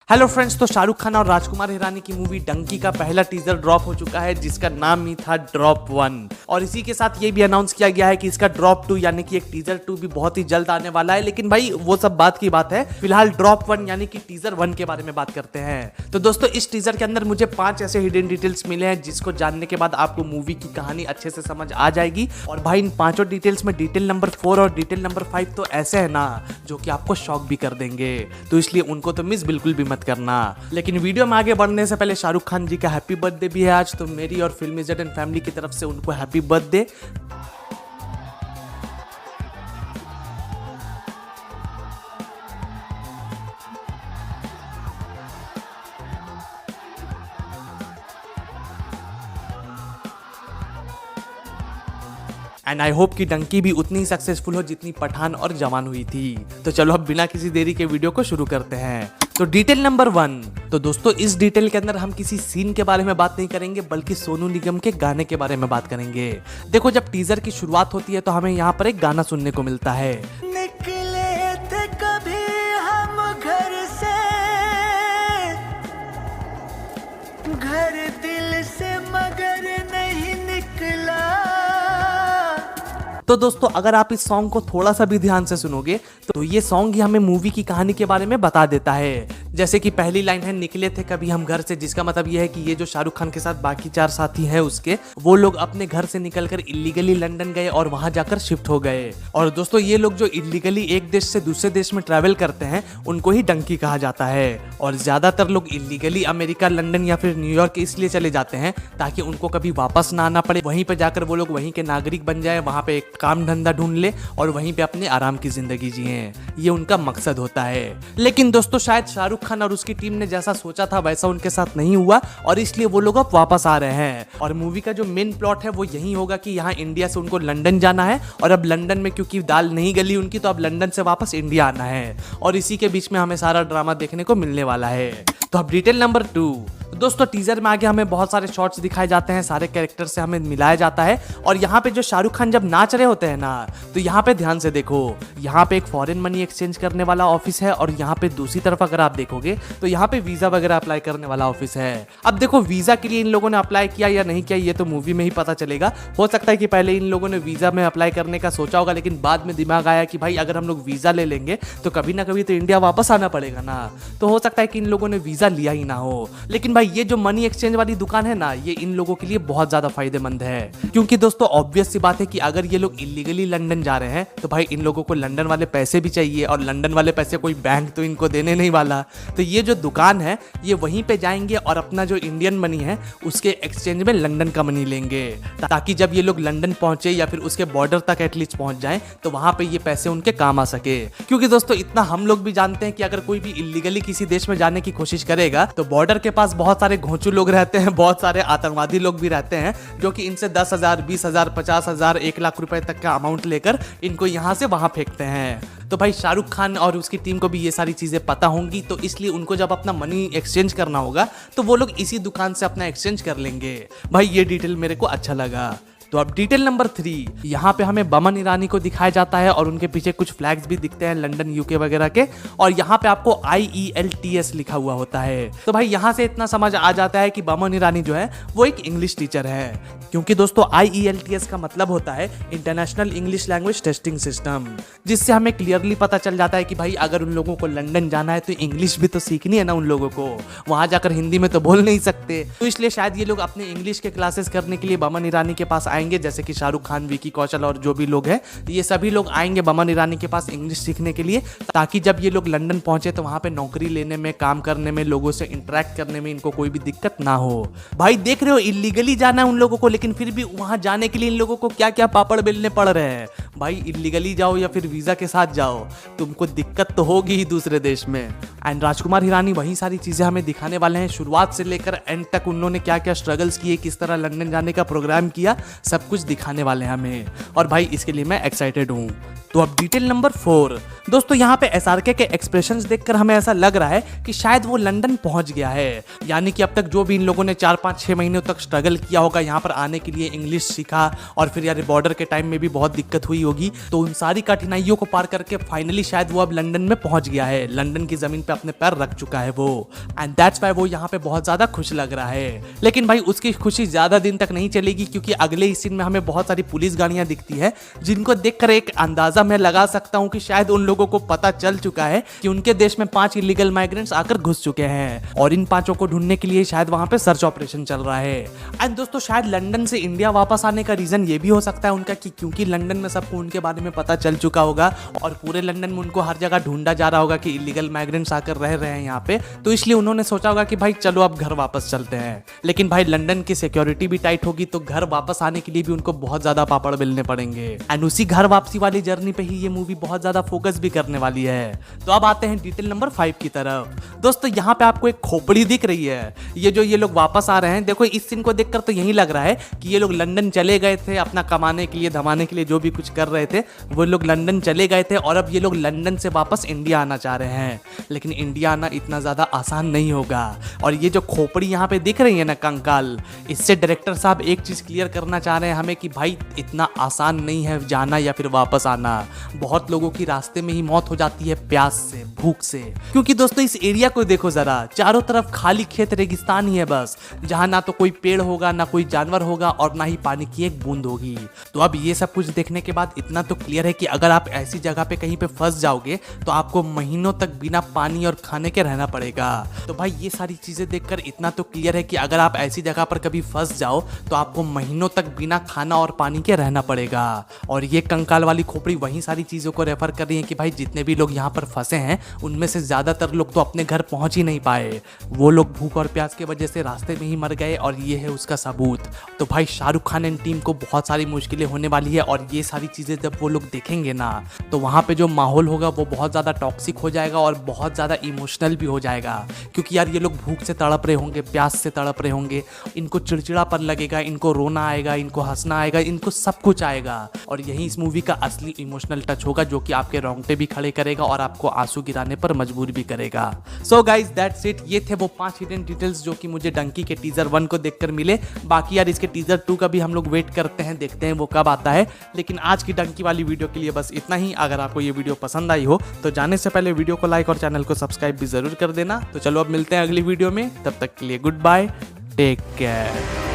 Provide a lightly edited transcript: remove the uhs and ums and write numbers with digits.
Hello friends, तो शाहरुख खान और राजकुमार हिरानी की मूवी डंकी का पहला टीजर ड्रॉप हो चुका है जिसका नाम ही था ड्रॉप 1 और इसी के साथ ये भी अनाउंस किया गया है कि इसका ड्रॉप 2 यानी कि एक टीजर 2 भी बहुत ही जल्द आने वाला है। लेकिन भाई वो सब बात की बात है, फिलहाल ड्रॉप 1 यानी कि टीजर 1 के बारे में बात करते हैं। तो दोस्तों, इस टीजर के अंदर मुझे 5 ऐसे हिडन डिटेल्स मिले हैं जिसको जानने के बाद आपको मूवी की कहानी अच्छे से समझ आ जाएगी। और भाई इन पांचों डिटेल्स में डिटेल नंबर 4 और डिटेल नंबर 5 तो ऐसे है ना जो कि आपको शॉक भी कर देंगे, तो इसलिए उनको तो मिस बिल्कुल भी मत करना। लेकिन वीडियो में आगे बढ़ने से पहले शाहरुख खान जी का हैप्पी बर्थडे भी है आज, तो मेरी और फिल्मी जेड एंड फैमिली की तरफ से उनको happy birthday. And I hope कि डंकी भी उतनी ही सक्सेसफुल हो जितनी पठान और जवान हुई थी। तो चलो अब बिना किसी देरी के वीडियो को शुरू करते हैं। तो डिटेल नंबर 1, तो दोस्तों इस डिटेल के अंदर हम किसी सीन के बारे में बात नहीं करेंगे बल्कि सोनू निगम के गाने के बारे में बात करेंगे। देखो, जब टीजर की शुरुआत होती है तो हमें यहाँ पर एक गाना सुनने को मिलता है। निकले थे कभी हम घर से, घर दिल से मगर नहीं निकला। तो दोस्तों, अगर आप इस सॉन्ग को थोड़ा सा भी ध्यान से सुनोगे तो ये सॉन्ग ही हमें मूवी की कहानी के बारे में बता देता है। जैसे कि पहली लाइन है, निकले थे कभी हम घर से, जिसका मतलब ये है कि ये जो शाहरुख खान के साथ बाकी 4 साथी हैं उसके, वो लोग अपने घर से निकलकर इलीगली लंदन गए और वहां जाकर शिफ्ट हो गए। और दोस्तों, ये लोग जो इलीगली एक देश से दूसरे देश में ट्रैवल करते हैं उनको ही डंकी कहा जाता है। और ज्यादातर लोग इलीगली अमेरिका, लंदन या फिर न्यूयॉर्क इसलिए चले जाते हैं ताकि उनको कभी वापस ना आना पड़े। वहीं पे जाकर वो लोग वहीं के नागरिक बन जाए, वहां पे एक काम धंधा ढूंढ ले और वहीं पे अपने आराम की जिंदगी जिए। ये उनका मकसद होता है। लेकिन दोस्तों, शायद शाहरुख खान और उसकी टीम ने जैसा सोचा था वैसा उनके साथ नहीं हुआ और इसलिए वो लोग अब वापस आ रहे हैं। और मूवी का जो मेन प्लॉट है वो यही होगा कि यहाँ इंडिया से उनको लंदन जाना है और अब लंदन में क्योंकि दाल नहीं गली उनकी, तो अब लंदन से वापस इंडिया आना है और इसी के बीच में हमें सारा ड्रामा देखने को मिलने वाला है। तो अब डिटेल नंबर 2, दोस्तों टीजर में आगे हमें बहुत सारे शॉट्स दिखाए जाते हैं, सारे कैरेक्टर से हमें मिलाया जाता है। और यहाँ पे जो शाहरुख खान जब नाच रहे होते हैं ना, तो यहाँ पे ध्यान से देखो, यहाँ पे एक फॉरेन मनी एक्सचेंज करने वाला ऑफिस है और यहाँ पे दूसरी तरफ अगर आप देखोगे तो यहाँ पे वीजा वगैरह अप्लाई करने वाला ऑफिस है। अब देखो, वीजा के लिए इन लोगों ने अप्लाई किया या नहीं किया ये तो मूवी में ही पता चलेगा। हो सकता है कि पहले इन लोगों ने वीजा में अप्लाई करने का सोचा होगा, लेकिन बाद में दिमाग आया कि भाई अगर हम लोग वीजा ले लेंगे तो कभी ना कभी तो इंडिया वापस आना पड़ेगा ना, तो हो सकता है कि इन लोगों ने वीजा लिया ही ना हो। लेकिन भाई ये जो मनी एक्सचेंज वाली दुकान है ना, ये इन लोगों के लिए बहुत ज्यादा फायदेमंद है, क्योंकि दोस्तों ऑब्वियस सी बात है कि अगर ये लोग इलीगली लंदन जा रहे हैं तो भाई इन लोगों को लंदन वाले पैसे भी चाहिए और लंदन वाले पैसे कोई बैंक तो इनको देने नहीं वाला। तो ये जो दुकान है ये वहीं पे जाएंगे और अपना जो इंडियन मनी है उसके एक्सचेंज में लंदन का मनी लेंगे, ताकि जब ये लोग लंदन पहुंचे या फिर उसके बॉर्डर तक एटलीस्ट पहुंच जाए तो वहां पे ये पैसे उनके काम आ सके। क्योंकि दोस्तों इतना हम लोग भी जानते हैं कि अगर कोई भी इलीगली किसी देश में जाने की कोशिश करेगा तो बॉर्डर के पास बहुत सारे घोंचू लोग रहते हैं, बहुत सारे आतंकवादी लोग भी रहते हैं जो कि इनसे 10,000, 20,000, 50,000, 1 लाख रुपए तक का अमाउंट लेकर इनको यहां से वहां फेंकते हैं। तो भाई शाहरुख खान और उसकी टीम को भी ये सारी चीजें पता होंगी, तो इसलिए उनको जब अपना मनी एक्सचेंज करना होगा तो वो लोग इसी दुकान से अपना एक्सचेंज कर लेंगे। भाई ये डिटेल मेरे को अच्छा लगा। तो अब डिटेल नंबर 3, यहाँ पे हमें बमन ईरानी को दिखाया जाता है और उनके पीछे कुछ फ्लैग्स भी दिखते हैं लंदन, यूके वगैरह के, और यहाँ पे आपको IELTS लिखा हुआ होता है। तो भाई यहाँ से इतना समझ आ जाता है कि बमन ईरानी जो है वो एक इंग्लिश टीचर है, क्योंकि दोस्तों IELTS का मतलब होता है international English language testing system, जिससे हमें क्लियरली पता चल जाता है कि भाई अगर उन लोगों को लंदन जाना है तो इंग्लिश भी तो सीखनी है ना उन लोगों को, वहां जाकर हिंदी में तो बोल नहीं सकते। तो इसलिए शायद ये लोग अपने इंग्लिश के क्लासेस करने के लिए बमन ईरानी के पास आएंगे, जैसे कि शाहरुख खान, विकी कौशल और जो भी लोग हैं, ये सभी लोग आएंगे बमन ईरानी के पास इंग्लिश सीखने के लिए, ताकि जब ये लोग लंदन पहुंचे तो वहां पे नौकरी लेने में, काम करने में, लोगों से इंटरेक्ट करने में इनको कोई भी दिक्कत ना हो। भाई देख रहे हो, इलीगली जाना है उन लोगों को, लेकिन फिर भी वहां जाने के लिए इन लोगों को क्या क्या पापड़ बेलने पड़ रहे हैं। भाई इलीगली जाओ या फिर वीजा के साथ जाओ, तुमको दिक्कत तो होगी ही दूसरे देश में। एंड राजकुमार हिरानी वही सारी चीजें हमें दिखाने वाले हैं, शुरुआत से लेकर एंड तक उन्होंने क्या क्या स्ट्रगल्स किए, किस तरह लंदन जाने का प्रोग्राम किया, सब कुछ दिखाने वाले हैं हमें, और भाई इसके लिए मैं एक्साइटेड हूँ। तो अब डिटेल नंबर 4 दोस्तों, यहाँ पे एसआरके के एक्सप्रेशंस देखकर हमें ऐसा लग रहा है कि शायद वो लंदन पहुंच गया है। यानी कि अब तक जो भी इन लोगों ने 4-5-6 महीनों तक स्ट्रगल किया होगा यहाँ पर आने के लिए, इंग्लिश सीखा, और फिर यार बॉर्डर के टाइम में भी बहुत दिक्कत हुई होगी, तो उन सारी कठिनाइयों को पार करके फाइनली शायद वो अब लंदन में पहुंच गया है, लंदन की जमीन पे अपने पैर रख चुका है वो, एंड दैट्स वाई वो यहाँ पे बहुत ज्यादा खुश लग रहा है। लेकिन भाई उसकी खुशी ज्यादा दिन तक नहीं चलेगी, क्योंकि अगले ही सीन में हमें बहुत सारी पुलिस गाड़ियां दिखती है, जिनको देखकर एक अंदाजा मैं लगा सकता हूं कि शायद उन लोगों को पता चल चुका है कि उनके देश में 5 इलीगल माइग्रेंट्स आकर घुस चुके हैं, और इन 5 को ढूंढने के लिए शायद वहां पे सर्च ऑपरेशन चल रहा है। एंड दोस्तों शायद लंदन से इंडिया वापस आने का रीजन ये भी हो सकता है उनका कि क्योंकि लंदन में सबको उनके बारे में पता चल चुका होगा, और पूरे लंदन में उनको हर जगह ढूंढा जा रहा होगा कि इलीगल माइग्रेंट्स आकर रह रहे हैं यहाँ पे, तो इसलिए उन्होंने सोचा होगा कि भाई चलो अब घर वापस चलते हैं। लेकिन भाई लंदन की सिक्योरिटी भी टाइट होगी, तो घर वापस आने के लिए भी उनको बहुत ज्यादा पापड़ बेलने पड़ेंगे, एंड उसी घर वापसी वाली जर्नी पे ही ये मूवी बहुत ज्यादा फोकस भी करने वाली है। तो अब आते हैं डिटेल नंबर 5 की तरफ। दोस्तों यहाँ पे आपको एक खोपड़ी दिख रही है, ये लोग वापस आ रहे हैं। देखो इस सीन को देखकर तो यही लग रहा है कि ये लोग लंदन चले गए थे अपना कमाने के लिए, धमाने के लिए, जो भी कुछ कर रहे थे वो लोग लंदन चले गए थे, और अब ये लोग लंदन से वापस इंडिया आना चाह रहे हैं। लेकिन इंडिया आना इतना ज्यादा आसान नहीं होगा, और ये जो खोपड़ी यहाँ पे दिख रही है ना कंकाल, इससे डायरेक्टर साहब एक चीज क्लियर करना चाह रहे हैं हमें कि भाई इतना आसान नहीं है जाना या फिर वापस आना। बहुत लोगों की रास्ते में ही मौत हो जाती है प्यास से, भूख से, क्योंकि दोस्तों इस एरिया को देखो जरा, चारों तरफ खाली खेत रेगिस्तान ही है बस, जहां ना तो कोई पेड़ होगा, ना कोई जानवर होगा, और ना ही पानी की एक बूंद होगी। तो अब ये सब कुछ देखने के बाद इतना तो क्लियर है कि अगर आप ऐसी जगह पे कहीं पे फंस जाओगे तो आपको महीनों तक बिना पानी और खाने के रहना पड़ेगा। तो भाई ये सारी चीजें देखकर इतना तो क्लियर है कि अगर आप ऐसी जगह पर कभी फंस जाओ तो आपको महीनों तक बिना खाना और पानी के रहना पड़ेगा। और ये कंकाल वाली खोपड़ी वही सारी चीजों को रेफर कर रही है कि भाई जितने भी लोग यहाँ पर फंसे हैं उनमें से ज्यादातर लोग तो अपने घर पहुंच ही नहीं पाए, वो लोग भूख और प्यास की वजह से रास्ते में ही मर गए, और ये है उसका सबूत। तो भाई शाहरुख खान एंड टीम को बहुत सारी मुश्किलें होने वाली है, और ये सारी चीजें जब वो लोग देखेंगे ना तो वहां पे जो माहौल होगा वो बहुत ज्यादा टॉक्सिक हो जाएगा और बहुत ज्यादा इमोशनल भी हो जाएगा, क्योंकि यार ये लोग भूख से तड़प रहे होंगे, प्यास से तड़प रहे होंगे, इनको चिड़चिड़ापन लगेगा, इनको रोना आएगा, इनको हंसना आएगा, इनको सब कुछ आएगा, और यही इस मूवी का असली इमोशनल टच होगा जो कि आपके रोंगटे भी खड़े करेगा और आपको आंसू गिराने पर मजबूर भी करेगा। सो गाइज दैट्स इट, ये थे वो 5 हिडन डिटेल्स जो कि मुझे डंकी के टीजर 1 को देखकर मिले। बाकी यार इसके टीजर 2 का भी हम लोग वेट करते हैं, देखते हैं वो कब आता है। लेकिन आज की डंकी वाली वीडियो के लिए बस इतना ही। अगर आपको ये वीडियो पसंद आई हो तो जाने से पहले वीडियो को लाइक और चैनल को सब्सक्राइब भी जरूर कर देना। तो चलो अब मिलते हैं अगली वीडियो में, तब तक के लिए गुड बाय, टेक केयर।